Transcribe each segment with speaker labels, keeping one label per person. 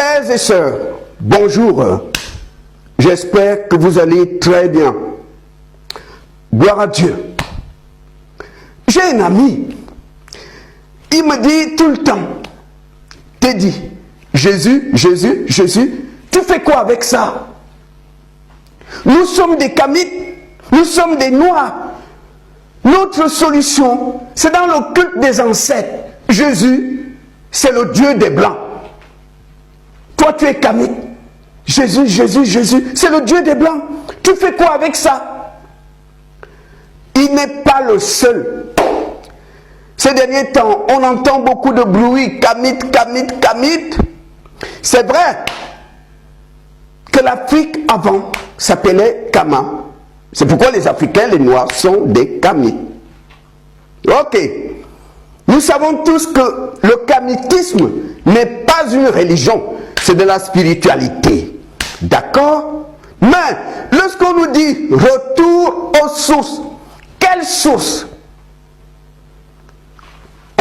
Speaker 1: Frères et sœurs, bonjour. J'espère que vous allez très bien. Gloire à Dieu. J'ai un ami. Il me dit tout le temps, Teddy, Jésus, Jésus, Jésus, tu fais quoi avec ça? Nous sommes des Kamites, nous sommes des Noirs. Notre solution, c'est dans le culte des ancêtres. Jésus, c'est le Dieu des Blancs. Toi, tu es Kamite. Jésus, Jésus, Jésus, c'est le Dieu des Blancs. Tu fais quoi avec ça? Il n'est pas le seul. Ces derniers temps, on entend beaucoup de bruit, Kamite, Kamite, Kamite. C'est vrai que l'Afrique avant s'appelait Kama. C'est pourquoi les Africains, les Noirs, sont des Kamites. Ok. Nous savons tous que le kamitisme n'est pas une religion, c'est de la spiritualité. D'accord? Mais lorsqu'on nous dit retour aux sources, quelle source?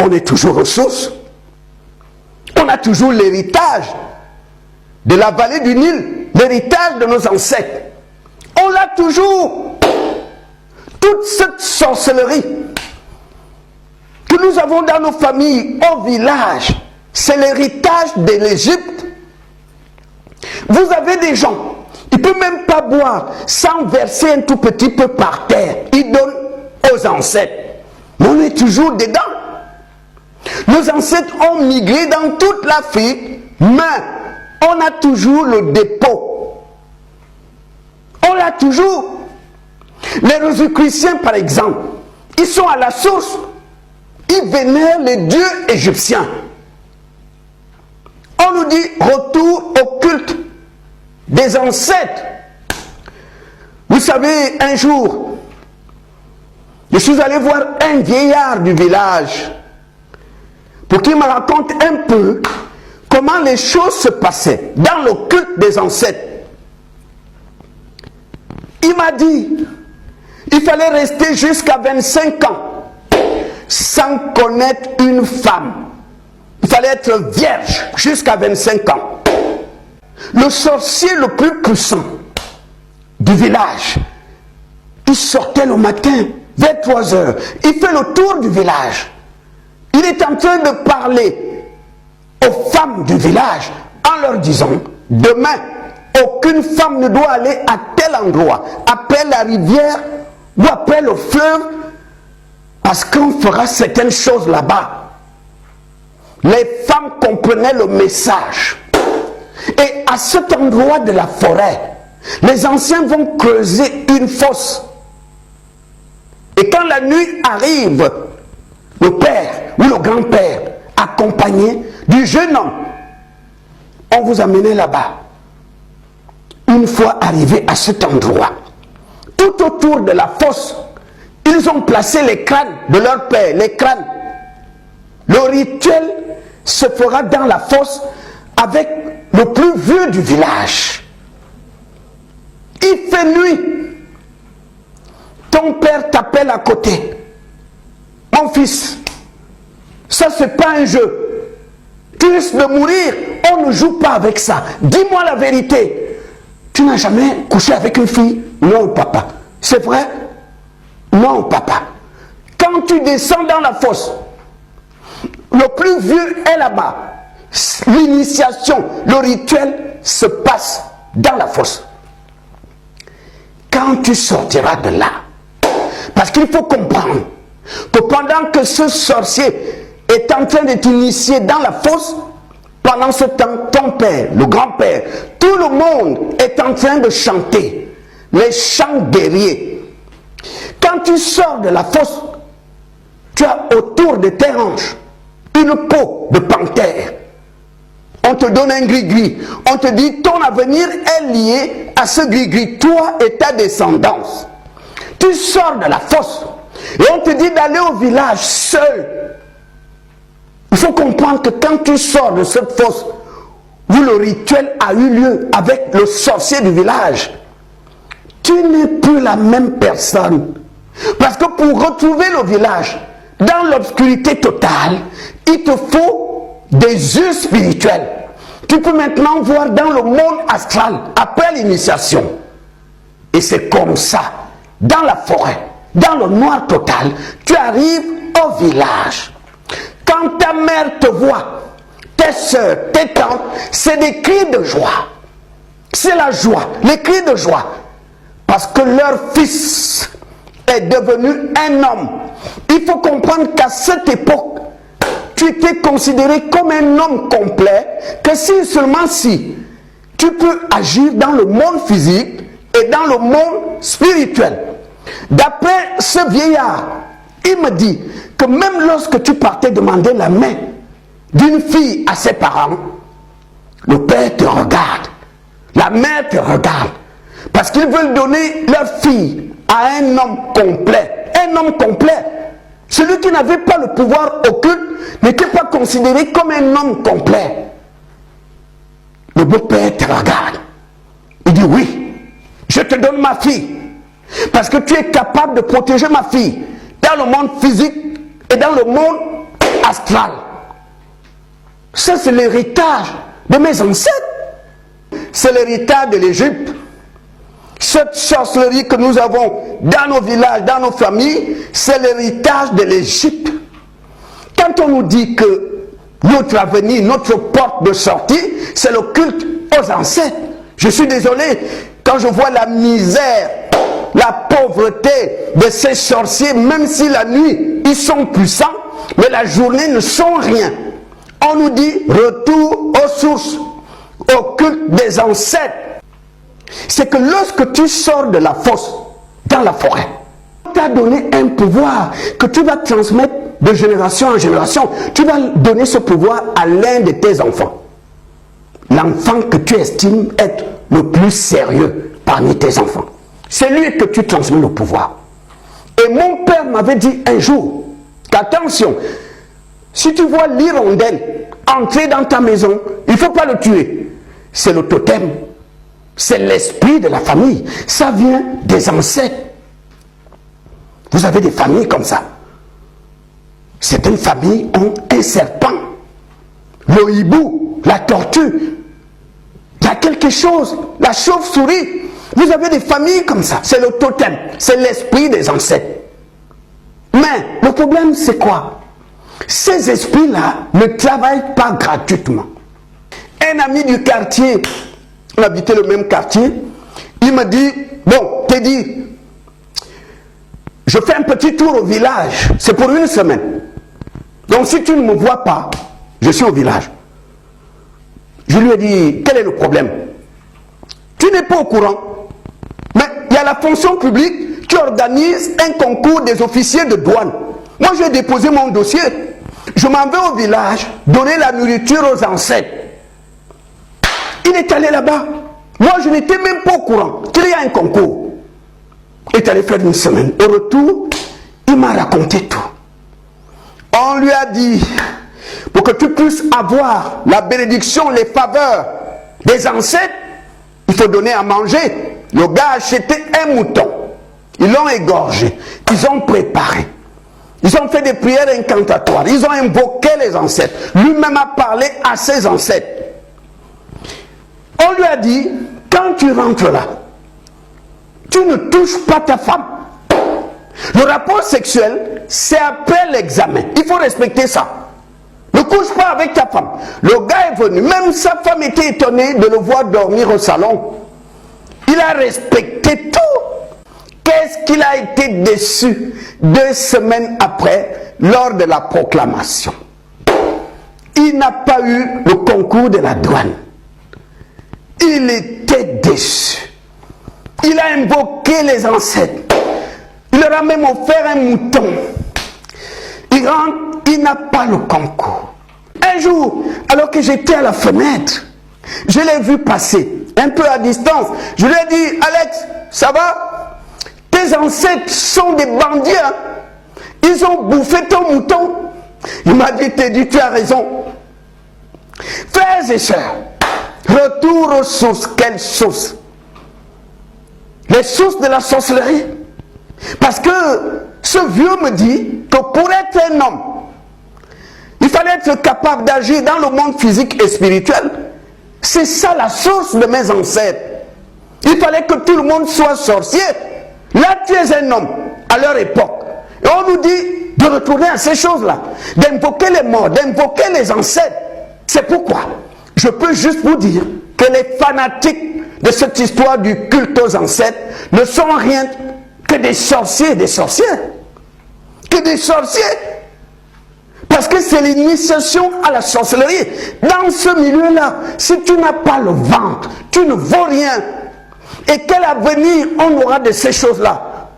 Speaker 1: On est toujours aux sources. On a toujours l'héritage de la vallée du Nil, l'héritage de nos ancêtres. On l'a toujours. Toute cette sorcellerie que nous avons dans nos familles, au village, c'est l'héritage de l'Égypte. Vous avez des gens, ils ne peuvent même pas boire sans verser un tout petit peu par terre. Ils donnent aux ancêtres. Mais on est toujours dedans. Nos ancêtres ont migré dans toute l'Afrique, mais on a toujours le dépôt. On l'a toujours. Les Rosicruciens, par exemple, ils sont à la source. Ils vénèrent les dieux égyptiens. On nous dit retour au culte des ancêtres. Vous savez, un jour, je suis allé voir un vieillard du village pour qu'il me raconte un peu comment les choses se passaient dans le culte des ancêtres. Il m'a dit, il fallait rester jusqu'à 25 ans sans connaître une femme. Il fallait être vierge jusqu'à 25 ans. Le sorcier le plus puissant du village, il sortait le matin vers 3 heures. Il fait le tour du village. Il est en train de parler aux femmes du village en leur disant, demain, aucune femme ne doit aller à tel endroit, après la rivière ou après le fleuve, parce qu'on fera certaines choses là-bas. Les femmes comprenaient le message. Et à cet endroit de la forêt, les anciens vont creuser une fosse. Et quand la nuit arrive, le père ou le grand-père, accompagné du jeune homme, on vous amène là-bas. Une fois arrivé à cet endroit, tout autour de la fosse, ils ont placé les crânes de leur père, les crânes. Le rituel se fera dans la fosse avec le plus vieux du village. Il fait nuit. Ton père t'appelle à côté. Mon fils, ça c'est pas un jeu. Tu risques de mourir. On ne joue pas avec ça. Dis-moi la vérité. Tu n'as jamais couché avec une fille? Non, papa. C'est vrai? Non, papa. Quand tu descends dans la fosse, le plus vieux est là-bas. L'initiation, le rituel se passe dans la fosse. Quand tu sortiras de là, parce qu'il faut comprendre que pendant que ce sorcier est en train de t'initier dans la fosse, pendant ce temps, ton père, le grand-père, tout le monde est en train de chanter les chants guerriers. Quand tu sors de la fosse, tu as autour de tes hanches une peau de panthère. On te donne un gris-gris. On te dit ton avenir est lié à ce gris-gris, toi et ta descendance. Tu sors de la fosse et on te dit d'aller au village seul. Il faut comprendre que quand tu sors de cette fosse où le rituel a eu lieu avec le sorcier du village, tu n'es plus la même personne. Parce que pour retrouver le village dans l'obscurité totale, il te faut des yeux spirituels. tu peux maintenant voir dans le monde astral, après l'initiation. Et c'est comme ça, dans la forêt, dans le noir total, tu arrives au village. Quand ta mère te voit, tes soeurs, tes tantes, c'est des cris de joie. C'est la joie, les cris de joie. Parce que leur fils est devenu un homme. Il faut comprendre qu'à cette époque, tu étais considéré comme un homme complet, que si seulement si tu peux agir dans le monde physique et dans le monde spirituel. D'après ce vieillard, il me dit que même lorsque tu partais demander la main d'une fille à ses parents, le père te regarde, la mère te regarde, parce qu'ils veulent donner leur fille à un homme complet. Un homme complet. Celui qui n'avait pas le pouvoir occulte n'était pas considéré comme un homme complet. Le beau-père te regarde. Il dit oui, je te donne ma fille. Parce que tu es capable de protéger ma fille dans le monde physique et dans le monde astral. Ça, c'est l'héritage de mes ancêtres. C'est l'héritage de l'Égypte. Cette sorcellerie que nous avons dans nos villages, dans nos familles, c'est l'héritage de l'Égypte. Quand on nous dit que notre avenir, notre porte de sortie, c'est le culte aux ancêtres. Je suis désolé, quand je vois la misère, la pauvreté de ces sorciers, même si la nuit, ils sont puissants, mais la journée ne sont rien. On nous dit retour aux sources, au culte des ancêtres. C'est que lorsque tu sors de la fosse, dans la forêt, on t'a donné un pouvoir que tu vas transmettre de génération en génération. Tu vas donner ce pouvoir à l'un de tes enfants. L'enfant que tu estimes être le plus sérieux parmi tes enfants. C'est lui que tu transmets le pouvoir. Et mon père m'avait dit un jour, qu'attention, si tu vois l'hirondelle entrer dans ta maison, il ne faut pas le tuer. C'est le totem. C'est l'esprit de la famille. Ça vient des ancêtres. Vous avez des familles comme ça. Certaines familles ont un serpent, le hibou, la tortue. Il y a quelque chose, la chauve-souris. Vous avez des familles comme ça. C'est le totem. C'est l'esprit des ancêtres. Mais le problème, c'est quoi? Ces esprits-là ne travaillent pas gratuitement. Un ami du quartier, on habitait le même quartier, il me dit, bon, Teddy, je fais un petit tour au village, c'est pour une semaine. Donc si tu ne me vois pas, je suis au village. Je lui ai dit, quel est le problème? Tu n'es pas au courant, mais il y a la fonction publique qui organise un concours des officiers de douane. Moi j'ai déposé mon dossier, je m'en vais au village, donner la nourriture aux ancêtres. Il est allé là-bas. Moi, je n'étais même pas au courant qu'il y a un concours. Il est allé faire une semaine. Au retour, il m'a raconté tout. On lui a dit, pour que tu puisses avoir la bénédiction, les faveurs des ancêtres, il faut donner à manger. Le gars a acheté un mouton. Ils l'ont égorgé. Ils ont préparé. Ils ont fait des prières incantatoires. Ils ont invoqué les ancêtres. Lui-même a parlé à ses ancêtres. On lui a dit, quand tu rentres là, tu ne touches pas ta femme. Le rapport sexuel, c'est après l'examen. Il faut respecter ça. Ne couche pas avec ta femme. Le gars est venu, même sa femme était étonnée de le voir dormir au salon. Il a respecté tout. Qu'est-ce qu'il a été déçu 2 semaines après, lors de la proclamation? Il n'a pas eu le concours de la douane. Il était déçu. Il a invoqué les ancêtres. Il leur a même offert un mouton. Il rentre, il n'a pas le concours. Un jour, alors que j'étais à la fenêtre, je l'ai vu passer, un peu à distance. Je lui ai dit, Alex, ça va? Tes ancêtres sont des bandits. Hein? Ils ont bouffé ton mouton. Il m'a dit, Teddy, tu as raison. Frères et sœurs, retour aux sources. Quelles sources? Les sources de la sorcellerie. Parce que ce vieux me dit que pour être un homme, il fallait être capable d'agir dans le monde physique et spirituel, C'est ça la source de mes ancêtres. Il fallait que tout le monde soit sorcier. Là, tu es un homme, à leur époque. Et on nous dit de retourner à ces choses-là, d'invoquer les morts, d'invoquer les ancêtres. C'est pourquoi je peux juste vous dire que les fanatiques de cette histoire du culte aux ancêtres ne sont rien que des sorciers et des sorcières. Que des sorciers. Parce que c'est l'initiation à la sorcellerie. Dans ce milieu-là, si tu n'as pas le ventre, tu ne vaux rien. Et quel avenir on aura de ces choses-là?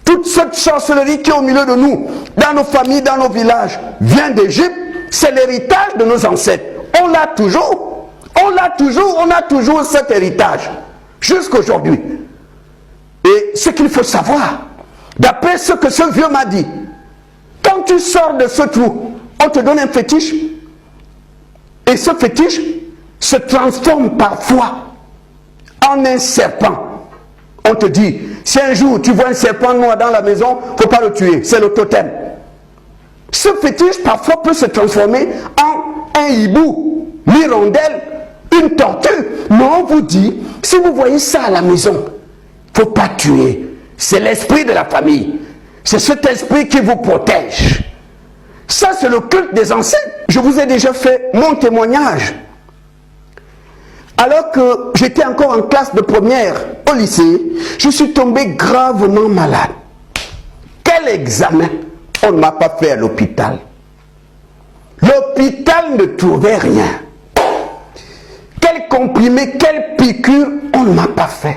Speaker 1: Toute cette sorcellerie qui est au milieu de nous, dans nos familles, dans nos villages, vient d'Égypte. C'est l'héritage de nos ancêtres. On l'a toujours. On l'a toujours. On a toujours cet héritage. Jusqu'aujourd'hui. Et ce qu'il faut savoir, d'après ce que ce vieux m'a dit, quand tu sors de ce trou, on te donne un fétiche. Et ce fétiche se transforme parfois en un serpent. On te dit, si un jour tu vois un serpent noir dans la maison, il ne faut pas le tuer, c'est le totem. Ce fétiche parfois peut se transformer en un hibou, l'hirondelle, une tortue. Mais on vous dit, si vous voyez ça à la maison, il ne faut pas tuer. C'est l'esprit de la famille. C'est cet esprit qui vous protège. Ça, c'est le culte des ancêtres. Je vous ai déjà fait mon témoignage. Alors que j'étais encore en classe de première au lycée, je suis tombé gravement malade. Quel examen on ne m'a pas fait à l'hôpital. L'hôpital ne trouvait rien. Quel comprimé, quelle piqûre on ne m'a pas fait.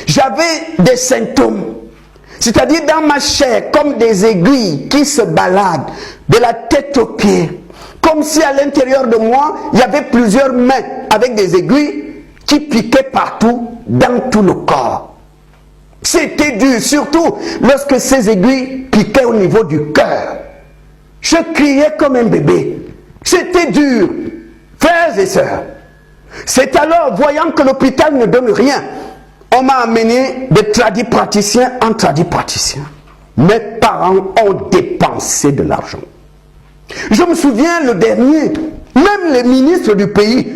Speaker 1: J'avais des symptômes. C'est-à-dire dans ma chair, comme des aiguilles qui se baladent de la tête aux pieds. Comme si à l'intérieur de moi, il y avait plusieurs mains avec des aiguilles qui piquaient partout, dans tout le corps. C'était dur, surtout lorsque ces aiguilles piquaient au niveau du cœur. Je criais comme un bébé. C'était dur, frères et sœurs. C'est alors, voyant que l'hôpital ne donne rien, on m'a amené de tradipraticiens en tradipraticiens. Mes parents ont dépensé de l'argent. Je me souviens, le dernier, même les ministres du pays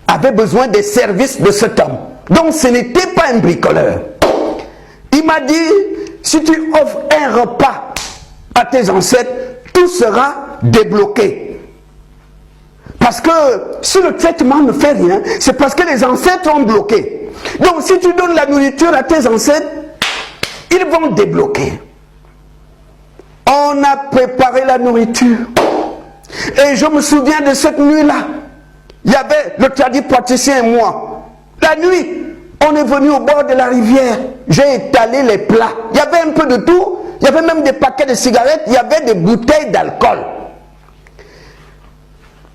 Speaker 1: avaient besoin des services de cet homme. Donc ce n'était pas un bricoleur. Il m'a dit, si tu offres un repas à tes ancêtres, tout sera débloqué. Parce que si le traitement ne fait rien, c'est parce que les ancêtres ont bloqué. Donc si tu donnes la nourriture à tes ancêtres, ils vont débloquer. On a préparé la nourriture. Et je me souviens de cette nuit-là. Il y avait le tradipraticien et moi. La nuit, on est venu au bord de la rivière. J'ai étalé les plats. Il y avait un peu de tout. Il y avait même des paquets de cigarettes. Il y avait des bouteilles d'alcool.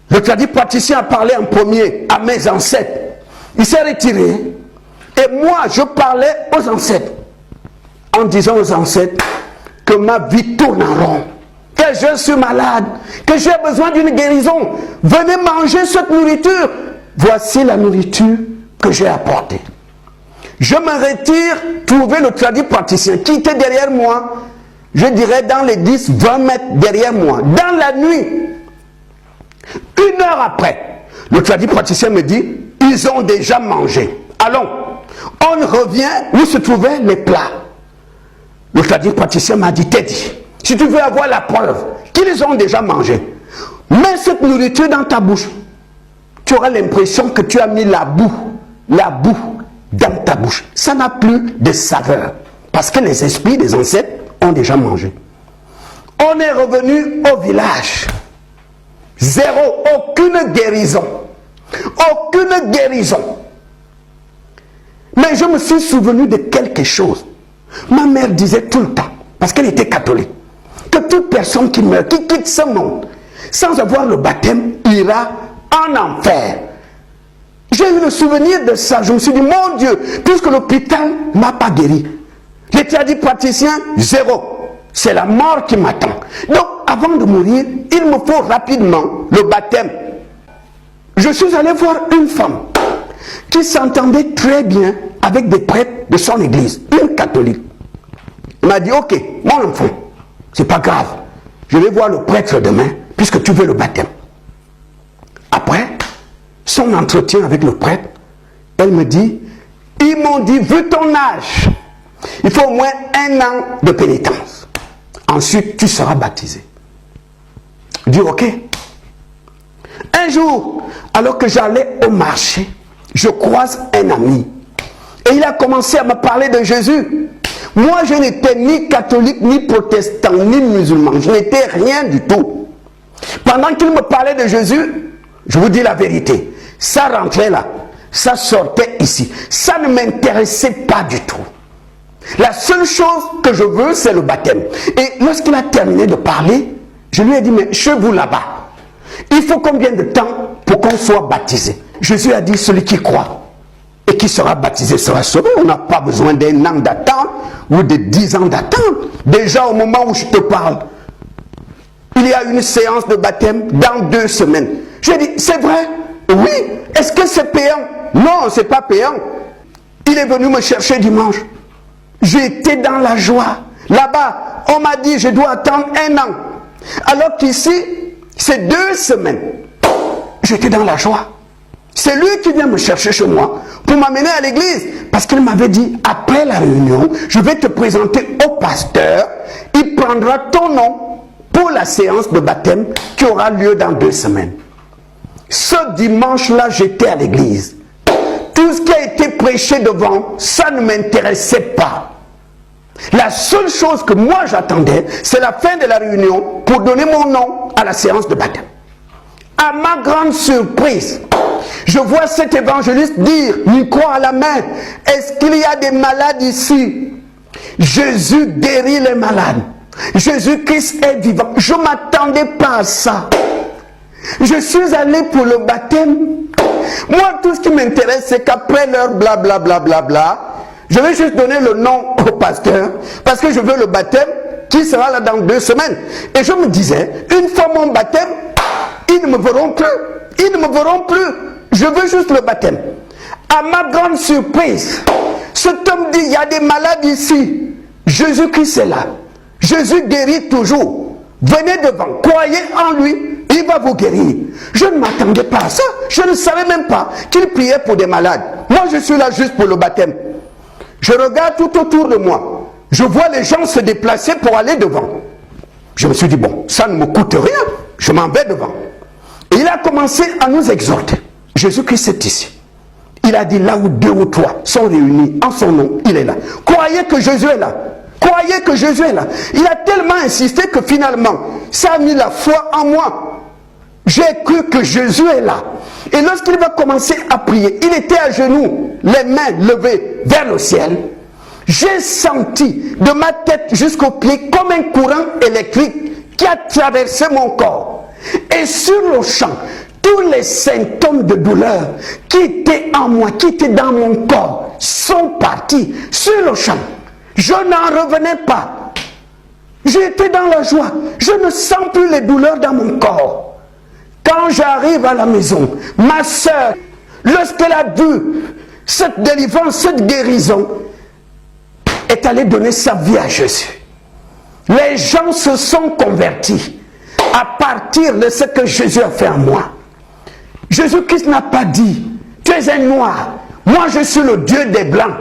Speaker 1: Le tradipraticien a parlé en premier à mes ancêtres. Il s'est retiré. Et moi, je parlais aux ancêtres. En disant aux ancêtres que ma vie tourne en rond. Que je suis malade. Que j'ai besoin d'une guérison. Venez manger cette nourriture. Voici la nourriture que j'ai apportée. Je me retire, trouver le tradipraticien qui était derrière moi. Je dirais dans les 10-20 mètres derrière moi. Dans la nuit. 1 heure après, le tradipraticien me dit, ils ont déjà mangé. Allons, on revient où se trouvaient les plats. Le tradipraticien m'a dit, Teddy, si tu veux avoir la preuve qu'ils ont déjà mangé, mets cette nourriture dans ta bouche. Tu auras l'impression que tu as mis la boue dans ta bouche. Ça n'a plus de saveur. Parce que les esprits des ancêtres ont déjà mangé. On est revenu au village. Zéro, aucune guérison. Aucune guérison. Mais je me suis souvenu de quelque chose. Ma mère disait tout le temps, parce qu'elle était catholique, que toute personne qui meurt, qui quitte ce monde, sans avoir le baptême, ira en enfer. J'ai eu le souvenir de ça. Je me suis dit, mon Dieu, puisque l'hôpital ne m'a pas guéri. Les tradipraticiens, zéro. C'est la mort qui m'attend. Donc, avant de mourir, il me faut rapidement le baptême. Je suis allé voir une femme qui s'entendait très bien avec des prêtres de son église, une catholique. Il m'a dit, ok, mon enfant, c'est pas grave. Je vais voir le prêtre demain, puisque tu veux le baptême. Après, son entretien avec le prêtre, elle me dit, ils m'ont dit, vu ton âge, il faut au moins 1 an de pénitence. Ensuite, tu seras baptisé. Je dis, ok. Un jour, alors que j'allais au marché, je croise un ami. Et il a commencé à me parler de Jésus. Moi, je n'étais ni catholique, ni protestant, ni musulman. Je n'étais rien du tout. Pendant qu'il me parlait de Jésus, je vous dis la vérité, ça rentrait là, ça sortait ici. Ça ne m'intéressait pas du tout. La seule chose que je veux, c'est le baptême. Et lorsqu'il a terminé de parler, je lui ai dit, mais chez vous là-bas, il faut combien de temps pour qu'on soit baptisé? Jésus a dit, celui qui croit et qui sera baptisé sera sauvé. On n'a pas besoin d'1 an d'attente ou de 10 ans d'attente. Déjà au moment où je te parle, il y a une séance de baptême dans 2 semaines. J'ai dit, c'est vrai? Oui. Est-ce que c'est payant? Non, c'est pas payant. Il est venu me chercher dimanche. J'étais dans la joie. Là-bas, on m'a dit, je dois attendre 1 an. Alors qu'ici, c'est 2 semaines. J'étais dans la joie. C'est lui qui vient me chercher chez moi pour m'amener à l'église. Parce qu'il m'avait dit, après la réunion, je vais te présenter au pasteur. Il prendra ton nom pour la séance de baptême qui aura lieu dans 2 semaines. Ce dimanche-là, j'étais à l'église. Tout ce qui a été prêché devant, ça ne m'intéressait pas. La seule chose que moi j'attendais, c'est la fin de la réunion pour donner mon nom à la séance de baptême. À ma grande surprise, je vois cet évangéliste dire, micro à la main, est-ce qu'il y a des malades ici? Jésus guérit les malades. Jésus-Christ est vivant. Je ne m'attendais pas à ça. Je suis allé pour le baptême. Moi, tout ce qui m'intéresse, c'est qu'après leur blablabla, je vais juste donner le nom au pasteur, parce que je veux le baptême qui sera là dans 2 semaines. Et je me disais, une fois mon baptême, ils ne me verront plus. Ils ne me verront plus. Je veux juste le baptême. À ma grande surprise, cet homme dit, il y a des malades ici. Jésus-Christ est là. Jésus guérit toujours. Venez devant, croyez en lui, il va vous guérir. Je ne m'attendais pas à ça. Je ne savais même pas qu'il priait pour des malades. Moi, je suis là juste pour le baptême. Je regarde tout autour de moi. Je vois les gens se déplacer pour aller devant. Je me suis dit, bon, ça ne me coûte rien. Je m'en vais devant. Et il a commencé à nous exhorter. Jésus-Christ est ici. Il a dit, là où 2 ou 3 sont réunis en son nom, il est là. Croyez que Jésus est là. Croyez que Jésus est là. Il a tellement insisté que finalement, ça a mis la foi en moi. J'ai cru que Jésus est là. Et lorsqu'il va commencer à prier, il était à genoux, les mains levées vers le ciel. J'ai senti de ma tête jusqu'aux pieds comme un courant électrique qui a traversé mon corps. Et sur le champ, tous les symptômes de douleur qui étaient en moi, qui étaient dans mon corps, sont partis sur le champ. Je n'en revenais pas. J'étais dans la joie. Je ne sens plus les douleurs dans mon corps. Quand j'arrive à la maison, ma soeur, lorsqu'elle a vu cette délivrance, cette guérison, est allée donner sa vie à Jésus. Les gens se sont convertis à partir de ce que Jésus a fait en moi. Jésus-Christ n'a pas dit, tu es un noir, moi je suis le Dieu des blancs.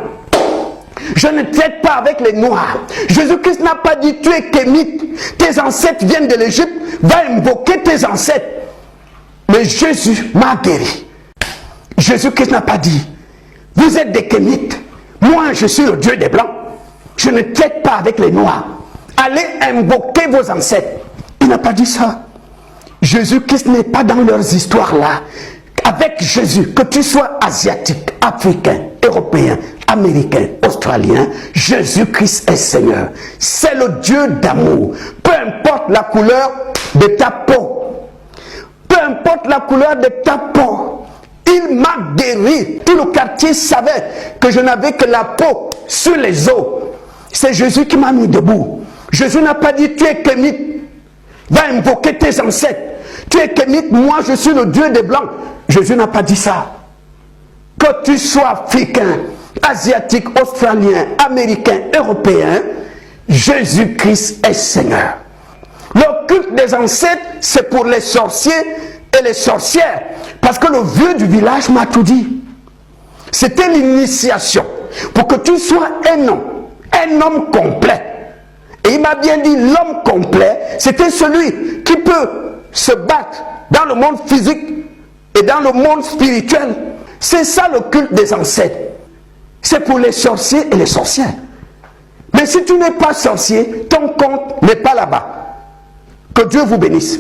Speaker 1: Je ne traite pas avec les noirs. Jésus-Christ n'a pas dit, tu es kémite, tes ancêtres viennent de l'Égypte, va invoquer tes ancêtres. Mais Jésus m'a guéri. Jésus-Christ n'a pas dit, vous êtes des kémites, moi je suis le Dieu des blancs. Je ne traite pas avec les noirs. Allez invoquer vos ancêtres. Il n'a pas dit ça. Jésus-Christ n'est pas dans leurs histoires là. Avec Jésus, que tu sois asiatique, africain, européen, américain, australien, Jésus-Christ est Seigneur. C'est le Dieu d'amour. Peu importe la couleur de ta peau. Peu importe la couleur de ta peau. Il m'a guéri. Tout le quartier savait que je n'avais que la peau sur les os. C'est Jésus qui m'a mis debout. Jésus n'a pas dit, tu es kémite, va invoquer tes ancêtres. Tu es kémite, moi je suis le Dieu des blancs. Jésus n'a pas dit ça. Que tu sois africain, asiatique, australien, américain, européen, Jésus-Christ est Seigneur. Le culte des ancêtres, c'est pour les sorciers et les sorcières. Parce que le vieux du village m'a tout dit. C'était l'initiation. Pour que tu sois un homme complet. Et il m'a bien dit, l'homme complet, c'était celui qui peut se battre dans le monde physique et dans le monde spirituel. C'est ça le culte des ancêtres. C'est pour les sorciers et les sorcières. Mais si tu n'es pas sorcier, ton compte n'est pas là-bas. Que Dieu vous bénisse.